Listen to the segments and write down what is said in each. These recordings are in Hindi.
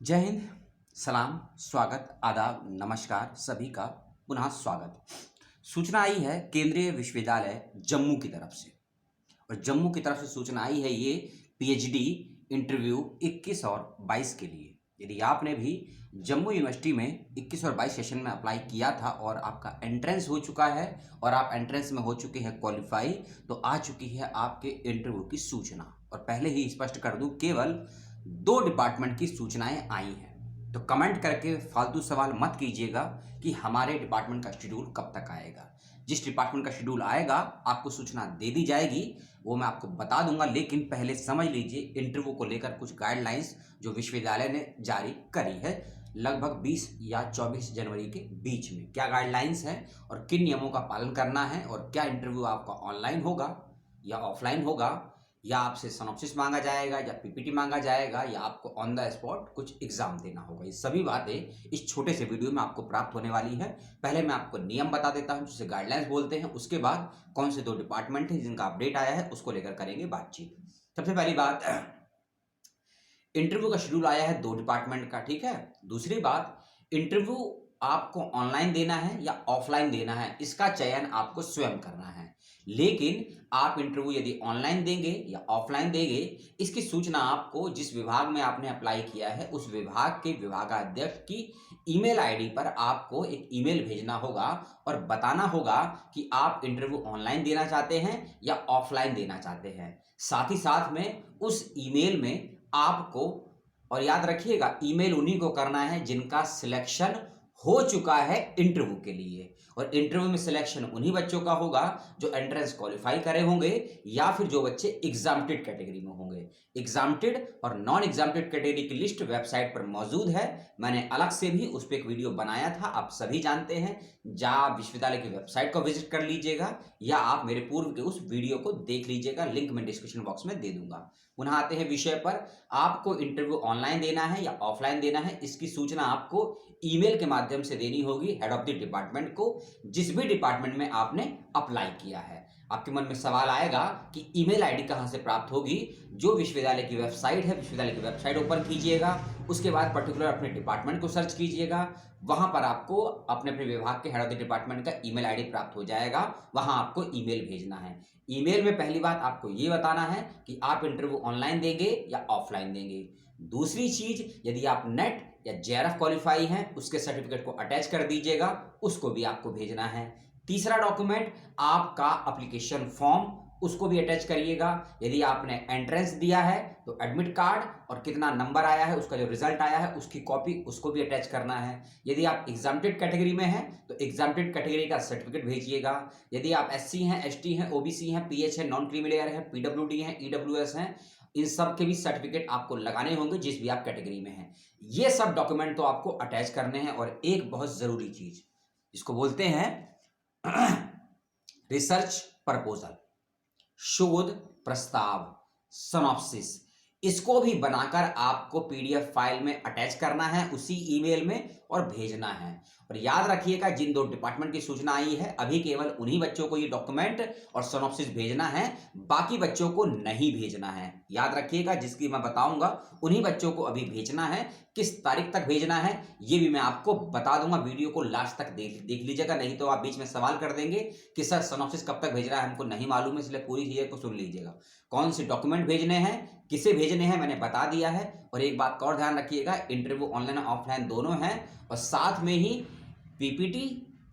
जय हिंद, सलाम, स्वागत, आदाब, नमस्कार सभी का पुनः स्वागत। सूचना आई है केंद्रीय विश्वविद्यालय जम्मू की तरफ से और जम्मू की तरफ से सूचना आई है ये पीएचडी इंटरव्यू 21 और 22 के लिए। यदि आपने भी जम्मू यूनिवर्सिटी में 21 और 22 सेशन में अप्लाई किया था और आपका एंट्रेंस हो चुका है और आप एंट्रेंस में हो चुके हैं क्वालिफाई, तो आ चुकी है आपके इंटरव्यू की सूचना। और पहले ही स्पष्ट कर दूं, केवल 2 डिपार्टमेंट की सूचनाएं आई हैं। तो कमेंट करके फालतू सवाल मत कीजिएगा कि हमारे डिपार्टमेंट का शेड्यूल कब तक आएगा। जिस डिपार्टमेंट का शेड्यूल आएगा आपको सूचना दे दी जाएगी, वो मैं आपको बता दूंगा। लेकिन पहले समझ लीजिए इंटरव्यू को लेकर कुछ गाइडलाइंस जो विश्वविद्यालय ने जारी करी है लगभग 20 या 24 जनवरी के बीच में। क्या गाइडलाइंस हैं और किन नियमों का पालन करना है और क्या इंटरव्यू आपका ऑनलाइन होगा या ऑफलाइन होगा, या आपसे सिनॉप्सिस मांगा जाएगा या पीपीटी मांगा जाएगा या आपको ऑन द स्पॉट कुछ एग्जाम देना होगा। ये सभी बातें इस छोटे से वीडियो में आपको प्राप्त होने वाली है। पहले मैं आपको नियम बता देता हूं जिसे गाइडलाइंस बोलते हैं, उसके बाद कौन से 2 डिपार्टमेंट हैं जिनका अपडेट आया है उसको लेकर करेंगे बातचीत। सबसे पहली बात, इंटरव्यू का शेड्यूल आया है 2 डिपार्टमेंट का, ठीक है। दूसरी बात, इंटरव्यू आपको ऑनलाइन देना है या ऑफलाइन देना है, इसका चयन आपको स्वयं करना है। लेकिन आप इंटरव्यू यदि ऑनलाइन देंगे या ऑफलाइन देंगे, इसकी सूचना आपको जिस विभाग में आपने अप्लाई किया है उस विभाग के विभागाध्यक्ष की ईमेल आईडी पर आपको एक ईमेल भेजना होगा और बताना होगा कि आप इंटरव्यू ऑनलाइन देना चाहते हैं या ऑफलाइन देना चाहते हैं। साथ ही साथ में उस ईमेल में आपको, और याद रखिएगा ईमेल उन्हीं को करना है जिनका सिलेक्शन हो चुका है इंटरव्यू के लिए, और इंटरव्यू में सिलेक्शन उन्हीं बच्चों का होगा जो एंट्रेंस क्वालिफाई करे होंगे या फिर जो बच्चे एग्जाम्प्टेड कैटेगरी में होंगे। एग्जाम्प्टेड और नॉन एग्जाम्प्टेड कैटेगरी की लिस्ट वेबसाइट पर मौजूद है। मैंने अलग से भी उस पर एक वीडियो बनाया था, आप सभी जानते हैं। जहाँ विश्वविद्यालय की वेबसाइट को विजिट कर लीजिएगा या आप मेरे पूर्व के उस वीडियो को देख लीजिएगा, लिंक मैं डिस्क्रिप्शन बॉक्स में दे दूंगा। पुनः आते हैं विषय पर, आपको इंटरव्यू ऑनलाइन देना है या ऑफलाइन देना है, इसकी सूचना आपको ईमेल के माध्यम से देनी होगी हेड ऑफ द डिपार्टमेंट को, जिस भी डिपार्टमेंट में आपने अप्लाई किया है। आपके मन में सवाल आएगा कि ईमेल आईडी कहां से प्राप्त होगी। जो विश्वविद्यालय की वेबसाइट है, विश्वविद्यालय की वेबसाइट ओपन कीजिएगा, उसके बाद पर्टिकुलर अपने डिपार्टमेंट को सर्च कीजिएगा, वहां पर आपको अपने अपने विभाग के हेड ऑफ द डिपार्टमेंट का ईमेल आईडी प्राप्त हो जाएगा। वहां आपको ईमेल भेजना है। ईमेल में पहली बात आपको ये बताना है कि आप इंटरव्यू ऑनलाइन देंगे या ऑफलाइन देंगे। दूसरी चीज, यदि आप नेट या जेआरएफ क्वालिफाई हैं उसके सर्टिफिकेट को अटैच कर दीजिएगा, उसको भी आपको भेजना है। तीसरा डॉक्यूमेंट आपका एप्लीकेशन फॉर्म, उसको भी अटैच करिएगा। यदि आपने एंट्रेंस दिया है तो एडमिट कार्ड और कितना नंबर आया है उसका जो रिजल्ट आया है उसकी कॉपी, उसको भी अटैच करना है। यदि आप एग्जाम्प्टेड कैटेगरी में हैं तो एग्जाम्प्टेड कैटेगरी का सर्टिफिकेट भेजिएगा। यदि आप एससी हैं, एसटी हैं, ओबीसी हैं, पीएच है, नॉन क्रीमी लेयर है, पीडब्ल्यूडी हैं, ईडब्ल्यूएस हैं, इन सब के भी सर्टिफिकेट आपको लगाने होंगे जिस भी आप कैटेगरी में हैं। ये सब डॉक्यूमेंट तो आपको अटैच करने हैं। और एक बहुत जरूरी चीज, इसको बोलते हैं रिसर्च प्रपोजल, शोध प्रस्ताव, सिनॉप्सिस, इसको भी बनाकर आपको पीडीएफ फाइल में अटैच करना है उसी ईमेल में और भेजना है। और याद रखिएगा जिन 2 डिपार्टमेंट की सूचना आई है अभी केवल उन्हीं बच्चों को ये डॉक्यूमेंट और सिनॉप्सिस भेजना है, बाकी बच्चों को नहीं भेजना है। याद रखिएगा जिसकी मैं बताऊंगा उन्हीं बच्चों को अभी भेजना है। किस तारीख तक भेजना है ये भी मैं आपको बता दूंगा। वीडियो को लास्ट तक देख लीजिएगा, नहीं तो आप बीच में सवाल कर देंगे कि सर सिनॉप्सिस कब तक भेजना है, हमको नहीं मालूम है, इसलिए पूरी चीजें को सुन लीजिएगा। कौन से डॉक्यूमेंट भेजने हैं, किसे भेजने हैं, मैंने बता दिया है। और एक बात का और ध्यान रखिएगा, इंटरव्यू ऑनलाइन ऑफलाइन दोनों हैं और साथ में ही पीपीटी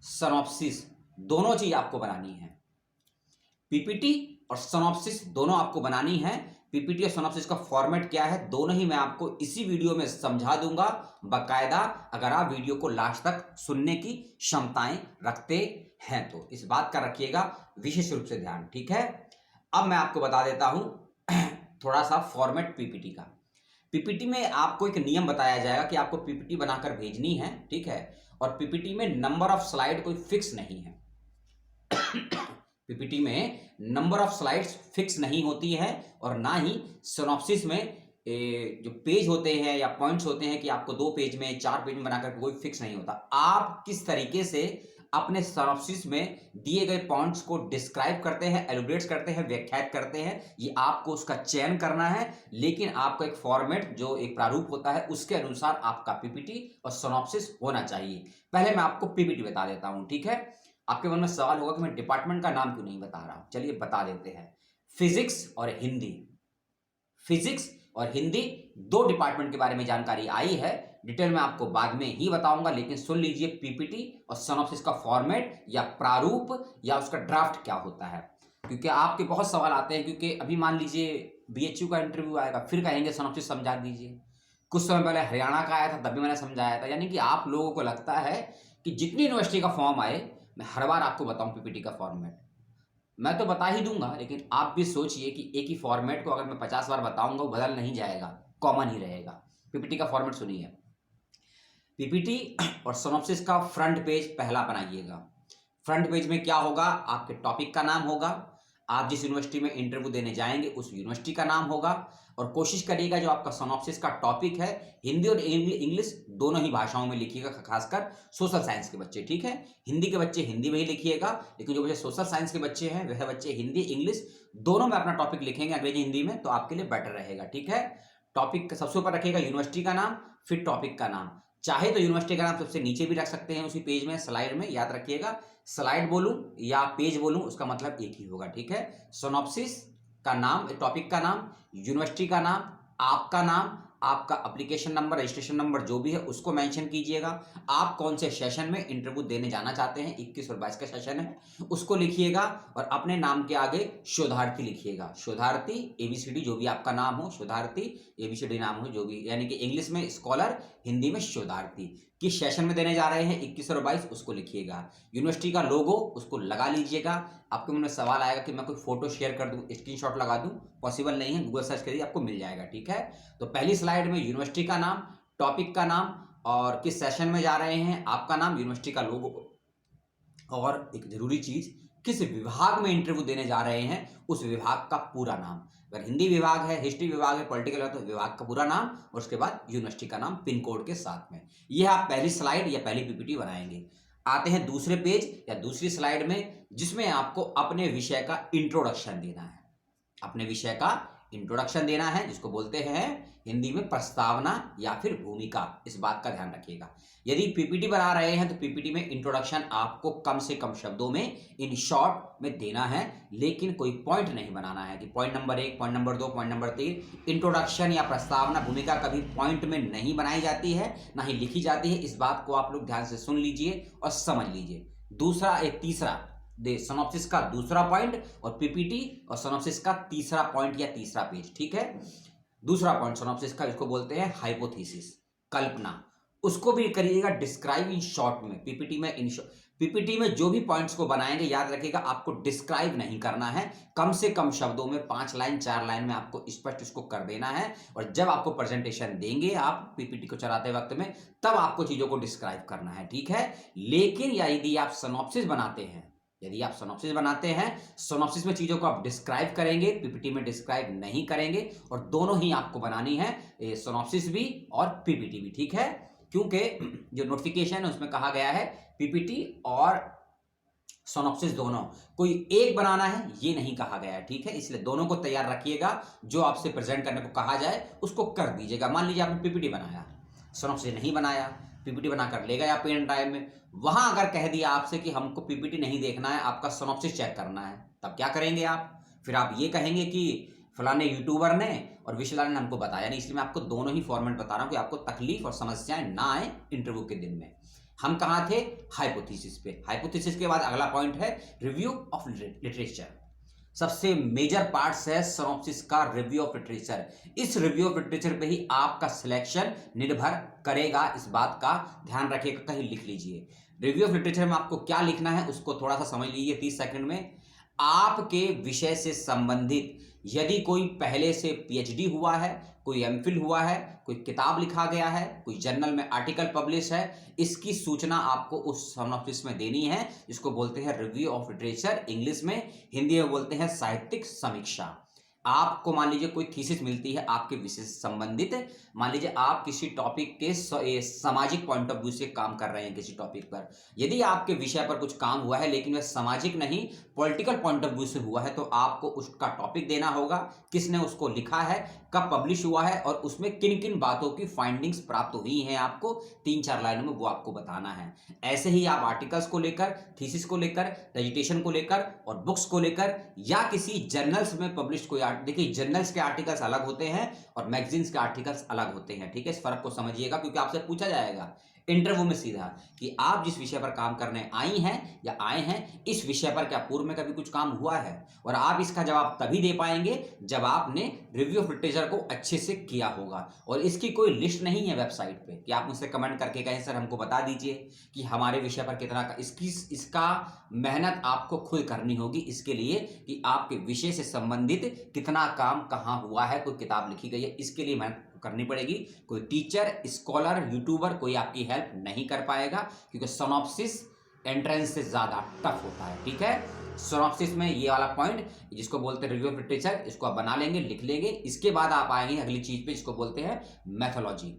सिनॉप्सिस दोनों चीज आपको बनानी है। पीपीटी और सिनॉप्सिस दोनों आपको बनानी है। पीपीटी और सिनॉप्सिस का फॉर्मेट क्या है दोनों ही मैं आपको इसी वीडियो में समझा दूंगा बकायदा, अगर आप वीडियो को लास्ट तक सुनने की क्षमताएं रखते हैं तो। इस बात का रखिएगा विशेष रूप से ध्यान, ठीक है। अब मैं आपको बता देता हूं थोड़ा सा फॉर्मेट पीपीटी का। पीपीटी में आपको एक नियम बताया जाएगा कि आपको पीपीटी बनाकर भेजनी है, ठीक है। और पीपीटी में नंबर ऑफ स्लाइड कोई फिक्स नहीं है। पीपीटी में नंबर ऑफ स्लाइड्स फिक्स नहीं होती है और ना ही सिनॉप्सिस में जो पेज होते हैं या पॉइंट्स होते हैं कि आपको 2 पेज में 4 पेज में बनाकर कोई फिक्स नहीं होता। आप किस तरीके से अपने सिनॉप्सिस में दिए गए पॉइंट्स को डिस्क्राइब करते हैं, एलुब्रेट करते हैं, व्याख्यात करते हैं। ये आपको उसका चयन करना है, लेकिन आपका एक फॉर्मेट जो एक प्रारूप होता है उसके अनुसार आपका पीपीटी और सिनॉप्सिस होना चाहिए। पहले मैं आपको पीपीटी बता देता हूं, ठीक है। आपके मन में सवाल होगा कि मैं डिपार्टमेंट का नाम क्यों नहीं बता रहा हूं, चलिए बता देते हैं। फिजिक्स और हिंदी, फिजिक्स और हिंदी दो डिपार्टमेंट के बारे में जानकारी आई है। डिटेल में आपको बाद में ही बताऊंगा, लेकिन सुन लीजिए पीपीटी और सिनॉप्सिस का फॉर्मेट या प्रारूप या उसका ड्राफ्ट क्या होता है, क्योंकि आपके बहुत सवाल आते हैं। क्योंकि अभी मान लीजिए बीएचयू का इंटरव्यू आएगा, फिर कहेंगे सिनॉप्सिस समझा दीजिए। कुछ समय पहले हरियाणा का आया था, तभी मैंने समझाया था। यानी कि आप लोगों को लगता है कि जितनी यूनिवर्सिटी का फॉर्म आए मैं हर बार आपको बताऊं पीपीटी का फॉर्मेट। मैं तो बता ही दूंगा, लेकिन आप भी सोचिए कि एक ही फॉर्मेट को अगर मैं 50 बार बताऊंगा वो बदल नहीं जाएगा, कॉमन ही रहेगा। पीपीटी का फॉर्मेट सुनिए। पीपीटी और सिनॉप्सिस का फ्रंट पेज पहला बनाइएगा। फ्रंट पेज में क्या होगा, आपके टॉपिक का नाम होगा, आप जिस यूनिवर्सिटी में इंटरव्यू देने जाएंगे उस यूनिवर्सिटी का नाम होगा, और कोशिश करिएगा जो आपका सिनॉप्सिस का टॉपिक है हिंदी और इंग्लिश दोनों ही भाषाओं में लिखिएगा, खासकर सोशल साइंस के बच्चे, ठीक है। हिंदी के बच्चे हिंदी में ही लिखिएगा, लेकिन जो बच्चे सोशल साइंस के बच्चे हैं वह बच्चे हिंदी इंग्लिश दोनों में अपना टॉपिक लिखेंगे, अंग्रेजी हिंदी में, तो आपके लिए बेटर रहेगा, ठीक है। टॉपिक सबसे ऊपर रखिएगा यूनिवर्सिटी का नाम, फिर टॉपिक का नाम। चाहे तो यूनिवर्सिटी का नाम सबसे नीचे भी रख सकते हैं उसी पेज में, स्लाइड में। याद रखिएगा, स्लाइड बोलूं या पेज बोलूं उसका मतलब एक ही होगा, ठीक है। सिनॉप्सिस का नाम, टॉपिक का नाम, यूनिवर्सिटी का नाम, आपका नाम, आपका एप्लीकेशन नंबर, रजिस्ट्रेशन नंबर जो भी है उसको मेंशन कीजिएगा। आप कौन से सेशन में इंटरव्यू देने जाना चाहते हैं, 21 और 22 का सेशन है, उसको लिखिएगा। और अपने नाम के आगे शोधार्थी लिखिएगा, शोधार्थी एबीसीडी जो भी आपका नाम हो, शोधार्थी एबीसीडी नाम हो जो भी, यानी कि इंग्लिश में स्कॉलर, हिंदी में शोधार्थी। किस सेशन में देने जा रहे हैं 21 और 22 उसको लिखिएगा। यूनिवर्सिटी का लोगो उसको लगा लीजिएगा। आपके मन में सवाल आएगा कि मैं कोई फोटो शेयर कर दूं, स्क्रीनशॉट लगा दूं, पॉसिबल नहीं है, गूगल सर्च करिए आपको मिल जाएगा, ठीक है। तो पहली स्लाइड में यूनिवर्सिटी का नाम, टॉपिक का नाम और किस सेशन में जा रहे हैं, आपका नाम, यूनिवर्सिटी का लोगो, और एक जरूरी चीज, किस विभाग में इंटरव्यू देने जा रहे हैं उस विभाग का पूरा नाम। अगर हिंदी विभाग है, हिस्ट्री विभाग है, पॉलिटिकल है तो विभाग का पूरा नाम, और उसके बाद यूनिवर्सिटी का नाम पिन कोड के साथ में। यह आप पहली स्लाइड या पहली पीपीटी बनाएंगे। आते हैं दूसरे पेज या दूसरी स्लाइड में, जिसमें आपको अपने विषय का इंट्रोडक्शन देना है। अपने विषय का इंट्रोडक्शन देना है, जिसको बोलते हैं हिंदी में प्रस्तावना या फिर भूमिका। इस बात का ध्यान रखिएगा। यदि पीपीटी बना रहे हैं तो पीपीटी में इंट्रोडक्शन आपको कम से कम शब्दों में, इन शॉर्ट में देना है, लेकिन कोई पॉइंट नहीं बनाना है कि point number 1, point number 2, point number 3। Introduction या प्रस्तावना, भूमिका कभी पॉइंट में नहीं बनाई जाती है, ना ही लिखी जाती है। इस बात को आप लोग ध्यान से सुन लीजिए और समझ लीजिए। दूसरा, एक तीसरा सिनॉप्सिस का दूसरा पॉइंट और पीपीटी और सिनॉप्सिस का तीसरा पॉइंट या तीसरा पेज, ठीक है। दूसरा पॉइंट सिनॉप्सिस का, जिसको बोलते हैं हाइपोथेसिस, कल्पना, उसको भी करिएगा डिस्क्राइब इन शॉर्ट में। पीपीटी में जो भी पॉइंट्स को बनाएंगे, याद रखिएगा आपको डिस्क्राइब नहीं करना है, कम से कम शब्दों में 5 लाइन 4 लाइन में आपको स्पष्ट इसको कर देना है। और जब आपको प्रेजेंटेशन देंगे आप पीपीटी को चलाते वक्त में, तब आपको चीजों को डिस्क्राइब करना है, ठीक है। लेकिन यदि आप सिनॉप्सिस बनाते हैं, सिनॉप्सिस में चीजों को आप डिस्क्राइब करेंगे, पीपीटी में डिस्क्राइब नहीं करेंगे, और दोनों ही आपको बनानी है, सिनॉप्सिस भी और पीपीटी भी, ठीक है। क्योंकि जो नोटिफिकेशन है उसमें कहा गया है पीपीटी और सिनॉप्सिस दोनों, कोई एक बनाना है ये नहीं कहा गया है, ठीक है। इसलिए दोनों को तैयार रखिएगा। जो आपसे प्रेजेंट करने को कहा जाए उसको कर दीजिएगा। मान लीजिए आपने पीपीटी बनाया, सिनॉप्सिस नहीं बनाया, पीपीटी बनाकर ले गया पेन ड्राइव में, वहां अगर कह दिया आपसे कि हमको पीपीटी नहीं देखना है, आपका सिनॉप्सिस चेक करना है, तब क्या करेंगे आप? फिर आप ये कहेंगे कि फलाने यूट्यूबर ने और विशलाल ने हमको बताया नहीं। इसलिए मैं आपको दोनों ही फॉर्मेट बता रहा हूं कि आपको तकलीफ और समस्याएं ना आए इंटरव्यू के दिन में। हम कहां थे? हाइपोथेसिस पे। हाइपोथेसिस के बाद अगला पॉइंट है रिव्यू ऑफ लिटरेचर। सबसे मेजर पार्ट्स है सिनॉप्सिस का रिव्यू ऑफ लिटरेचर। इस रिव्यू ऑफ लिटरेचर पे ही आपका सिलेक्शन निर्भर करेगा, इस बात का ध्यान रखिएगा, कहीं लिख लीजिए। रिव्यू ऑफ लिटरेचर में आपको क्या लिखना है उसको थोड़ा सा समझ लीजिए 30 सेकंड में। आपके विषय से संबंधित यदि कोई पहले से पीएचडी हुआ है, कोई एमफिल हुआ है, कोई किताब लिखा गया है, कोई जर्नल में आर्टिकल पब्लिश है, इसकी सूचना आपको उस सिनॉप्सिस में देनी है, जिसको बोलते हैं रिव्यू ऑफ लिटरेचर इंग्लिश में, हिंदी में बोलते हैं साहित्यिक समीक्षा। आपको मान लीजिए कोई थीसिस मिलती है आपके विषय से संबंधित, मान लीजिए आप किसी टॉपिक के सामाजिक पॉइंट ऑफ व्यू से काम कर रहे हैं किसी टॉपिक पर, यदि आपके विषय पर कुछ काम हुआ है लेकिन वह सामाजिक नहीं पॉलिटिकल पॉइंट ऑफ व्यू से हुआ है, तो आपको उसका टॉपिक देना होगा, किसने उसको लिखा है, कब पब्लिश हुआ है और उसमें किन किन बातों की फाइंडिंग्स प्राप्त हुई हैं, आपको 3-4 लाइनों में वो आपको बताना है। ऐसे ही आप आर्टिकल्स को लेकर, थीसिस को लेकर, रेजिटेशन को लेकर और बुक्स को लेकर या किसी जर्नल्स में पब्लिश कोई देखिए जर्नल्स के आर्टिकल्स अलग होते हैं और मैगजीन्स के आर्टिकल्स अलग होते हैं, ठीक है, इस फर्क को समझिएगा क्योंकि आपसे पूछा जाएगा इंटरव्यू में सीधा कि आप जिस विषय पर काम करने आई हैं या आए हैं, इस विषय पर क्या पूर्व में कभी कुछ काम हुआ है, और आप इसका जवाब तभी दे पाएंगे जब आपने रिव्यू ऑफ लिटरेचर को अच्छे से किया होगा। और इसकी कोई लिस्ट नहीं है वेबसाइट पे कि आप मुझसे कमेंट करके कहें सर हमको बता दीजिए कि हमारे विषय पर कितना का, इसका मेहनत आपको खुद करनी होगी इसके लिए कि आपके विषय से संबंधित कितना काम कहाँ हुआ है, कोई किताब लिखी गई है, इसके लिए मेहनत करनी पड़ेगी। कोई टीचर, स्कॉलर, यूट्यूबर कोई आपकी हेल्प नहीं कर पाएगा क्योंकि सिनॉप्सिस एंट्रेंस से ज़्यादा टफ होता है, ठीक है। सिनॉप्सिस में ये वाला पॉइंट जिसको बोलते हैं रिव्यू ऑफ लिटरेचर, इसको आप बना लेंगे, लिख लेंगे। इसके बाद आप आएंगे अगली चीज पे जिसको बोलते हैं मैथोलॉजी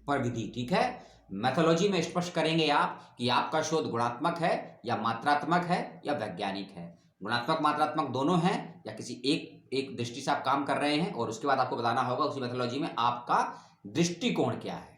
पर विधि, ठीक है। मैथोलॉजी में स्पष्ट करेंगे आप कि आपका शोध गुणात्मक है या मात्रात्मक है या वैज्ञानिक है, गुणात्मक मात्रात्मक दोनों हैं या किसी एक दृष्टि से आप काम कर रहे हैं, और उसके बाद आपको बताना होगा उसी मैथोलॉजी में आपका दृष्टिकोण क्या है।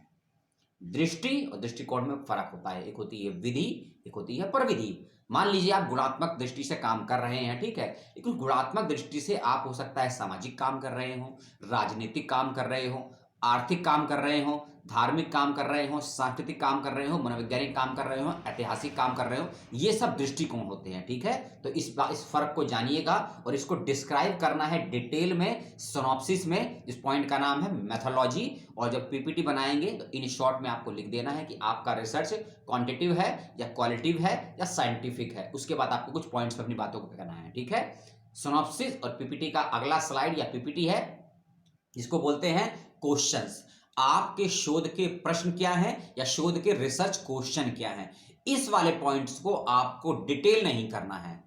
दृष्टि और दृष्टिकोण में फर्क होता है, एक होती है विधि, एक होती है प्रविधि। मान लीजिए आप गुणात्मक दृष्टि से काम कर रहे हैं, ठीक है, लेकिन गुणात्मक दृष्टि से आप हो सकता है सामाजिक काम कर रहे हो, राजनीतिक काम कर रहे हो, आर्थिक काम कर रहे हो, धार्मिक काम कर रहे हो, सांस्कृतिक काम कर रहे हो, मनोवैज्ञानिक काम कर रहे हो, ऐतिहासिक काम कर रहे हो, ये सब दृष्टिकोण होते हैं, ठीक है। तो इस फर्क को जानिएगा और इसको डिस्क्राइब करना है डिटेल में सिनॉप्सिस में। इस पॉइंट का नाम है मैथोलॉजी, और जब पीपीटी बनाएंगे तो इन शॉर्ट में आपको लिख देना है कि आपका रिसर्च क्वांटिटिव है या क्वालिटिव है या साइंटिफिक है। उसके बाद आपको कुछ पॉइंट्स पर अपनी बातों को कहना है, ठीक है। सिनॉप्सिस और पीपीटी का अगला स्लाइड या पीपीटी है जिसको बोलते हैं क्वेश्चंस। आपके शोध के प्रश्न क्या हैं या शोध के रिसर्च क्वेश्चन क्या हैं, इस वाले पॉइंट्स को आपको डिटेल नहीं करना है।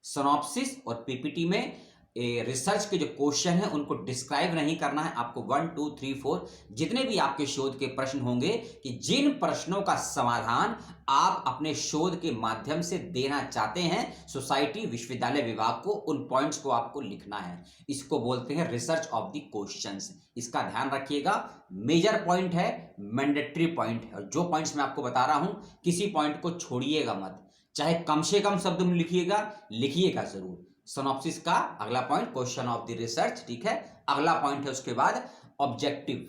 सिनॉप्सिस और पीपीटी में रिसर्च के जो क्वेश्चन है उनको डिस्क्राइब नहीं करना है आपको। 1 2 3 4 जितने भी आपके शोध के प्रश्न होंगे कि जिन प्रश्नों का समाधान आप अपने शोध के माध्यम से देना चाहते हैं सोसाइटी विश्वविद्यालय विभाग को, उन पॉइंट्स को आपको लिखना है। इसको बोलते हैं रिसर्च ऑफ द क्वेश्चंस। इसका ध्यान रखिएगा, मेजर पॉइंट है, मैंडेटरी पॉइंट है, और जो पॉइंट्स मैं आपको बता रहा हूं किसी पॉइंट को छोड़िएगा मत, चाहे कम से कम शब्द में लिखिएगा जरूर। सिनॉप्सिस का अगला point question of the research, ठीक है। अगला पॉइंट है उसके बाद ऑब्जेक्टिव।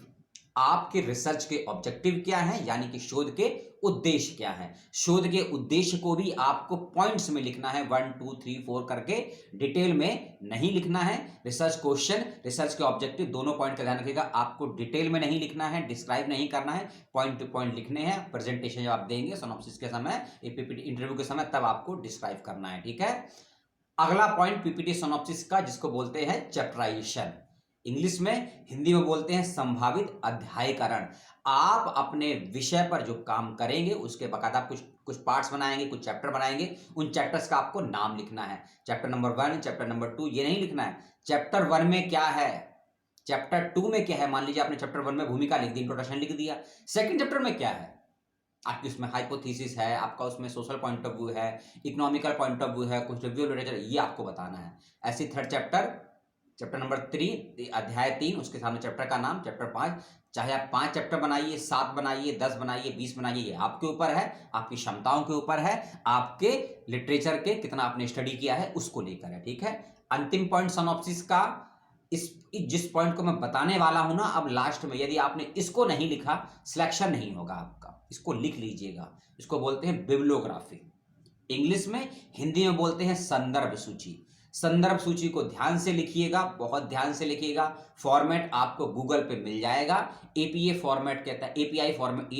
आपके रिसर्च के ऑब्जेक्टिव क्या है, यानी कि शोध के उद्देश्य क्या है। शोध के उद्देश्य को भी आपको पॉइंट्स में लिखना है, 1 2 3 4 करके, डिटेल में नहीं लिखना है। रिसर्च क्वेश्चन, रिसर्च के ऑब्जेक्टिव, दोनों पॉइंट का ध्यान रखिएगा। आपको डिटेल में नहीं लिखना है, डिस्क्राइब नहीं करना है, पॉइंट टू पॉइंट लिखने हैं। प्रेजेंटेशन जब आप देंगे सिनॉप्सिस के समय, इंटरव्यू के समय, तब आपको डिस्क्राइब करना है, ठीक है। अगला पॉइंट पीपीटी सिनॉप्सिस का जिसको बोलते हैं चैप्टराइजेशन, इंग्लिश में, हिंदी में बोलते हैं संभावित अध्यायकरण। आप अपने विषय पर जो काम करेंगे उसके बकायदा कुछ पार्ट्स बनाएंगे, कुछ चैप्टर बनाएंगे, उन चैप्टर्स का आपको नाम लिखना है। चैप्टर नंबर 1, चैप्टर नंबर 2 ये नहीं लिखना है। चैप्टर 1 में क्या है, चैप्टर 2 में क्या है। मान लीजिए आपने चैप्टर 1 में भूमिका लिख दी, इंट्रोडक्शन लिख दिया, सेकंड चैप्टर में क्या है, आपकी उसमें हाइपोथेसिस है, आपका उसमें सोशल पॉइंट ऑफ व्यू है, इकोनॉमिकल पॉइंट ऑफ व्यू है, कुछ रिव्यू लिटरेचर, ये आपको बताना है। ऐसे थर्ड चैप्टर नंबर 3, अध्याय 3, उसके सामने चैप्टर का नाम, चैप्टर 5, चाहे आप 5 चैप्टर बनाइए, 7 बनाइए, 10 बनाइए, 20 बनाइए, ये आपके ऊपर है, आपकी क्षमताओं के ऊपर है, आपके लिटरेचर के कितना आपने स्टडी किया है उसको लेकर है, ठीक है। अंतिम पॉइंट सिनॉप्सिस का, जिस पॉइंट को मैं बताने वाला हूं ना अब लास्ट में, यदि आपने इसको नहीं लिखा सिलेक्शन नहीं होगा आपका, इसको लिख लीजिएगा। इसको बोलते हैं बिब्लियोग्राफी इंग्लिश में, हिंदी में बोलते हैं संदर्भ सूची। संदर्भ सूची को ध्यान से लिखिएगा, बहुत ध्यान से लिखिएगा। फॉर्मेट आपको गूगल पे मिल जाएगा। एपीए फॉर्मेट कहता है, एपीआई फॉर्मेट,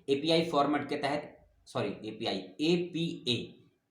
एपीआई फॉर्मेट के तहत, सॉरी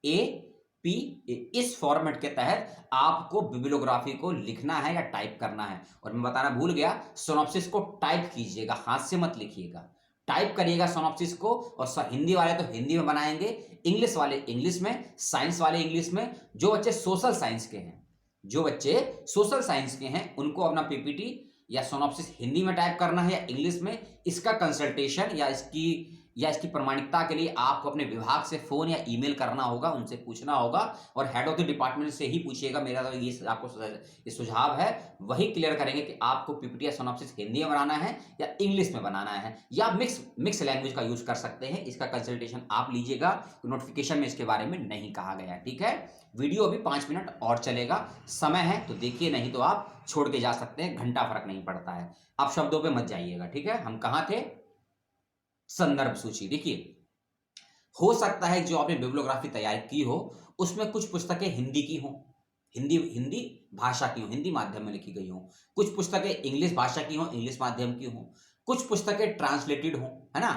एपीए, इस फॉर्मेट के तहत आपको बिब्लियोग्राफी को लिखना है या टाइप करना है। और मैं बताना भूल गया, सिनॉप्सिस को टाइप कीजिएगा, हाथ से मत लिखिएगा, टाइप करिएगा सिनॉप्सिस को। और हिंदी वाले तो हिंदी में बनाएंगे, इंग्लिश वाले इंग्लिश में, साइंस वाले इंग्लिश में। जो बच्चे सोशल साइंस के हैं, जो बच्चे सोशल साइंस के हैं उनको अपना पीपीटी या सोनॉप्सिस हिंदी में टाइप करना है या इंग्लिश में, इसका कंसल्टेशन या इसकी प्रमाणिकता के लिए आपको अपने विभाग से फोन या ईमेल करना होगा, उनसे पूछना होगा और हेड ऑफ द डिपार्टमेंट से ही पूछिएगा। मेरा तो ये आपको ये सुझाव है, वही क्लियर करेंगे कि आपको पीपीटी या सोनॉप्सिस हिंदी में बनाना है या इंग्लिश में बनाना है, या मिक्स लैंग्वेज का यूज कर सकते हैं। इसका कंसल्टेशन आप लीजिएगा, नोटिफिकेशन में इसके बारे में नहीं कहा गया। ठीक है, वीडियो अभी 5 मिनट और चलेगा, समय है तो देखिए, नहीं तो आप छोड़ के जा सकते हैं, घंटा फर्क नहीं पड़ता है। आप शब्दों पे मत जाइएगा। ठीक है, हम कहां थे? संदर्भ सूची। देखिए, हो सकता है जो आपने बिब्लियोग्राफी तैयार की हो उसमें कुछ पुस्तकें हिंदी की हो, हिंदी भाषा की हो, हिंदी माध्यम में लिखी गई हो, कुछ पुस्तकें इंग्लिश भाषा की हो, इंग्लिश माध्यम की हो, कुछ पुस्तकें ट्रांसलेटेड हो, है ना,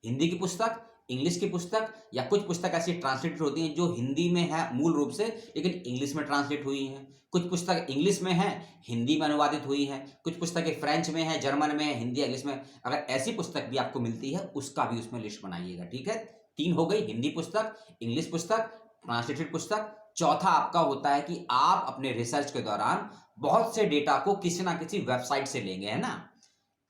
हिंदी की पुस्तक, इंग्लिश की पुस्तक, या कुछ पुस्तक ऐसी ट्रांसलेटेड होती हैं जो हिंदी में है मूल रूप से लेकिन इंग्लिश में ट्रांसलेट हुई हैं, कुछ पुस्तक इंग्लिश में है हिंदी में अनुवादित हुई हैं, कुछ पुस्तकें फ्रेंच में है, जर्मन में है, हिंदी इंग्लिश में। अगर ऐसी पुस्तक भी आपको मिलती है उसका भी उसमें लिस्ट बनाइएगा। ठीक है, 3 हो गई, हिंदी पुस्तक, इंग्लिश पुस्तक, ट्रांसलेटेड पुस्तक। चौथा आपका होता है कि आप अपने रिसर्च के दौरान बहुत से डेटा को किसी ना किसी वेबसाइट से लेंगे, है ना,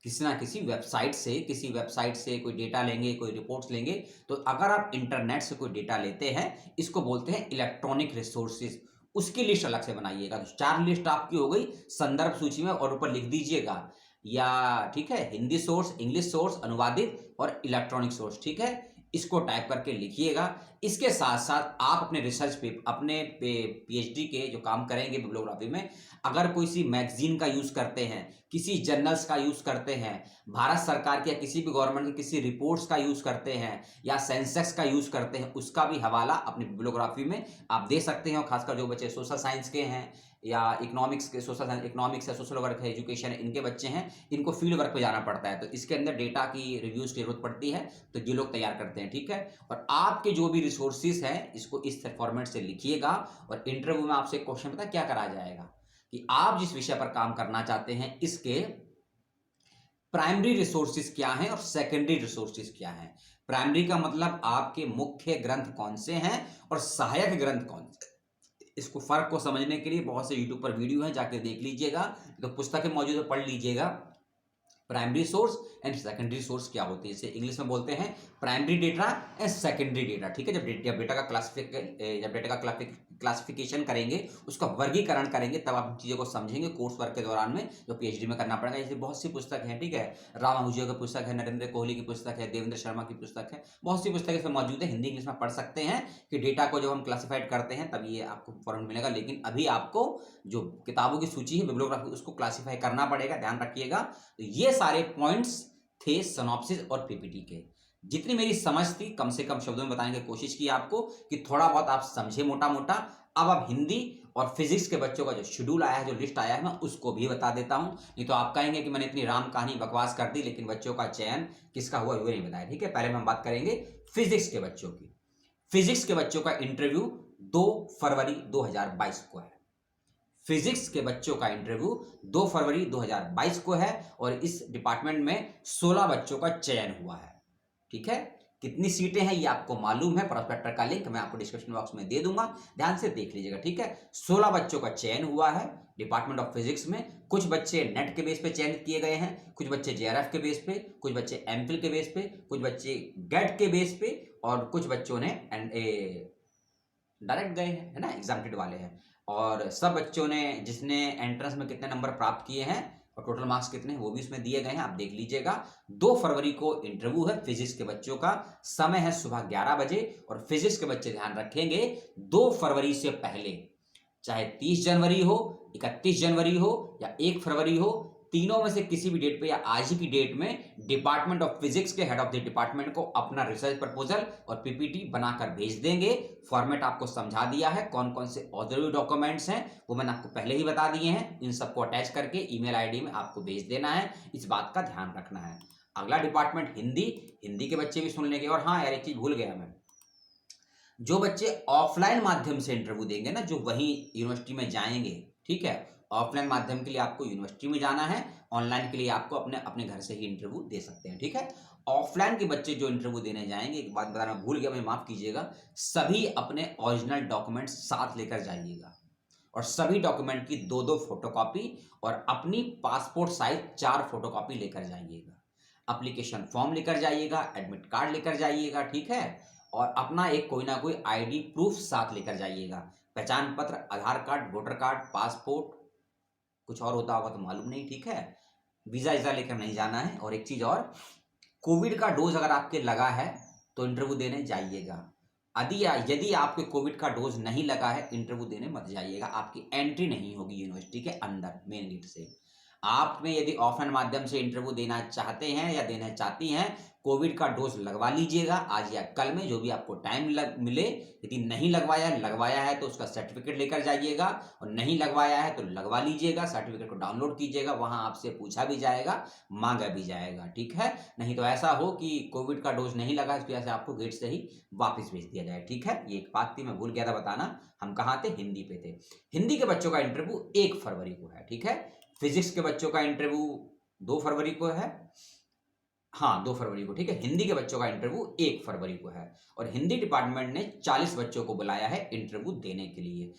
किसी ना किसी वेबसाइट से कोई डेटा लेंगे, कोई रिपोर्ट्स लेंगे। तो अगर आप इंटरनेट से कोई डेटा लेते हैं, इसको बोलते हैं इलेक्ट्रॉनिक रिसोर्सेज, उसकी लिस्ट अलग से बनाइएगा। तो 4 लिस्ट आपकी हो गई संदर्भ सूची में, और ऊपर लिख दीजिएगा या, ठीक है, हिंदी सोर्स, इंग्लिश सोर्स, अनुवादित और इलेक्ट्रॉनिक सोर्स। ठीक है, इसको टाइप करके लिखिएगा। इसके साथ साथ आप अपने रिसर्च पे, अपने पीएचडी के जो काम करेंगे बिब्लियोग्राफी में, अगर कोई सी मैगजीन का यूज करते हैं, किसी जर्नल्स का यूज करते हैं, भारत सरकार के या किसी भी गवर्नमेंट की किसी रिपोर्ट्स का यूज करते हैं, या सेंसेक्स का यूज करते हैं, उसका भी हवाला अपनी बिब्लियोग्राफी में आप दे सकते हैं। और खासकर जो बच्चे सोशल साइंस के हैं या इकोनॉमिक्स के, सोशल साइंस, इकोनॉमिक्स है, सोशल वर्क है, एजुकेशन है, इनके बच्चे हैं, इनको फील्ड वर्क पे जाना पड़ता है, तो इसके अंदर डेटा की रिव्यूज की जरूरत पड़ती है, तो ये लोग तैयार करते हैं। ठीक है, और आपके जो भी रिसोर्सेज हैं इसको इस फॉर्मेट से लिखिएगा। और इंटरव्यू में आपसे क्वेश्चन पता क्या करा जाएगा कि आप जिस विषय पर काम करना चाहते हैं इसके प्राइमरी रिसोर्सेज क्या हैं और सेकेंडरी रिसोर्सेज क्या हैं। प्राइमरी का मतलब आपके मुख्य ग्रंथ कौन से हैं और सहायक ग्रंथ कौन से। इसको फर्क को समझने के लिए बहुत से यूट्यूब पर वीडियो हैं, जाके देख लीजिएगा, तो पुस्तकें मौजूद है, पढ़ लीजिएगा। Primary source and secondary source क्या होती है, इसे इंग्लिश में बोलते हैं primary data and secondary data. ठीक है, जब डेटा का क्लासिफिकेशन करेंगे, उसका वर्गीकरण करेंगे, तब आप चीज़ों को समझेंगे कोर्स वर्क के दौरान में, जो पीएचडी में करना पड़ेगा। जैसे बहुत सी पुस्तक हैं, ठीक है, राम आहूजा की पुस्तक है, नरेंद्र कोहली की पुस्तक है, देवेंद्र शर्मा की पुस्तक है, बहुत सी पुस्तकें इसमें मौजूद है, हिंदी इंग्लिश में पढ़ सकते हैं कि डेटा को जब हम क्लासिफाइड करते हैं तब ये आपको फॉर्मेट मिलेगा। लेकिन अभी आपको जो किताबों की सूची है बिब्लियोग्राफी, उसको क्लासिफाई करना पड़ेगा, ध्यान रखिएगा। तो ये सारे पॉइंट्स थे सिनॉप्सिस और पीपीटी के। जितनी मेरी समझ थी कम से कम शब्दों में बताने की कोशिश की आपको, कि थोड़ा बहुत आप समझे मोटा मोटा। अब आप हिंदी और फिजिक्स के बच्चों का जो शेड्यूल आया है, जो लिस्ट आया है, मैं उसको भी बता देता हूं। नहीं तो आप कहेंगे कि मैंने इतनी राम कहानी बकवास कर दी लेकिन बच्चों का चयन किसका हुआ वो नहीं बताया। ठीक है, पहले हम बात करेंगे फिजिक्स के बच्चों की। फिजिक्स के बच्चों का इंटरव्यू 2 फरवरी 2022 को है। फिजिक्स के बच्चों का इंटरव्यू 2 फरवरी 2022 को है और इस डिपार्टमेंट में 16 बच्चों का चयन हुआ है। ठीक है, कितनी सीटें हैं ये आपको मालूम है, प्रोस्पेक्टर का लिंक मैं आपको डिस्क्रिप्शन बॉक्स में दे दूंगा, ध्यान से देख लीजिएगा। ठीक है, 16 बच्चों का चयन हुआ है डिपार्टमेंट ऑफ फिजिक्स में। कुछ बच्चे नेट के बेस पे चयनित किए गए हैं, कुछ बच्चे जेआरएफ के बेस पे, कुछ बच्चे एमफिल के बेस पे, कुछ बच्चे गेट के बेस पे, और कुछ बच्चों ने डायरेक्ट गए हैं, है ना, एग्जामिनेटेड वाले हैं। और सब बच्चों ने, जिसने एंट्रेंस में कितने नंबर प्राप्त किए हैं और टोटल मार्क्स कितने, वो भी इसमें दिए गए हैं, आप देख लीजिएगा। 2 फरवरी को इंटरव्यू है फिजिक्स के बच्चों का, समय है सुबह 11 बजे। और फिजिक्स के बच्चे ध्यान रखेंगे 2 फरवरी से पहले, चाहे 30 जनवरी हो, 31 जनवरी हो या 1 फरवरी हो, तीनों में से किसी भी डेट पे या आज ही की डेट में डिपार्टमेंट ऑफ फिजिक्स के हेड ऑफ द डिपार्टमेंट को अपना रिसर्च प्रपोजल और पीपीटी बनाकर भेज देंगे। फॉर्मेट आपको समझा दिया है, कौन कौन से ऑथररी डॉक्यूमेंट्स हैं वो मैंने आपको पहले ही बता दिए हैं। इन सबको अटैच करके ईमेल आईडी में आपको भेज देना है, इस बात का ध्यान रखना है। अगला डिपार्टमेंट हिंदी, हिंदी के बच्चे भी सुन लेंगे। और हाँ यार, एक चीज भूल गया मैं, जो बच्चे ऑफलाइन माध्यम से इंटरव्यू देंगे ना, जो वहीं यूनिवर्सिटी में जाएंगे, ठीक है, ऑफलाइन माध्यम के लिए आपको यूनिवर्सिटी में जाना है, ऑनलाइन के लिए आपको अपने अपने घर से ही इंटरव्यू दे सकते हैं। ठीक है, ऑफलाइन के बच्चे जो इंटरव्यू देने जाएंगे, एक बात बताना भूल गया, मैं माफ कीजिएगा, सभी अपने ओरिजिनल डॉक्यूमेंट्स साथ लेकर जाइएगा। और सभी डॉक्यूमेंट की 2-2 फोटोकॉपी और अपनी पासपोर्ट साइज 4 फोटोकॉपी लेकर जाइएगा। एप्लीकेशन फॉर्म लेकर जाइएगा, एडमिट कार्ड लेकर जाइएगा, ठीक है? और अपना एक कोई ना कोई आईडी प्रूफ साथ लेकर जाइएगा। पहचान पत्र, आधार कार्ड, वोटर कार्ड, पासपोर्ट, कुछ और होता होगा तो मालूम नहीं, ठीक है? वीज़ा लेकर नहीं जाना है। और एक चीज़ और, कोविड का डोज अगर आपके लगा है तो इंटरव्यू देने जाइएगा। यदि आपके कोविड का डोज नहीं लगा है, इंटरव्यू देने मत जाइएगा। आपकी एंट्री नहीं होगी यूनिवर्सिटी के अंदर मेन गेट से। आप में यदि ऑफलाइन माध्यम से इंटरव्यू देना चाहते हैं या देना चाहती हैं, कोविड का डोज लगवा लीजिएगा आज या कल में, जो भी आपको टाइम मिले। यदि नहीं लगवाया है तो उसका सर्टिफिकेट लेकर जाइएगा, और नहीं लगवाया है तो लगवा लीजिएगा। सर्टिफिकेट को डाउनलोड कीजिएगा, वहां आपसे पूछा भी जाएगा, मांगा भी जाएगा, ठीक है? नहीं तो ऐसा हो कि कोविड का डोज नहीं लगा, इस वजह से आपको गेट से ही वापस भेज दिया जाए, ठीक है? ये एक बात थी, मैं भूल गया था बताना। हम कहाँ थे? हिंदी पे थे। हिंदी के बच्चों का इंटरव्यू 1 फरवरी को है, ठीक है? फिजिक्स के बच्चों का इंटरव्यू 2 फरवरी को है। हाँ, 2 फरवरी को, ठीक है? हिंदी के बच्चों का इंटरव्यू 1 फरवरी को है। और हिंदी डिपार्टमेंट ने 40 बच्चों को बुलाया है इंटरव्यू देने के लिए।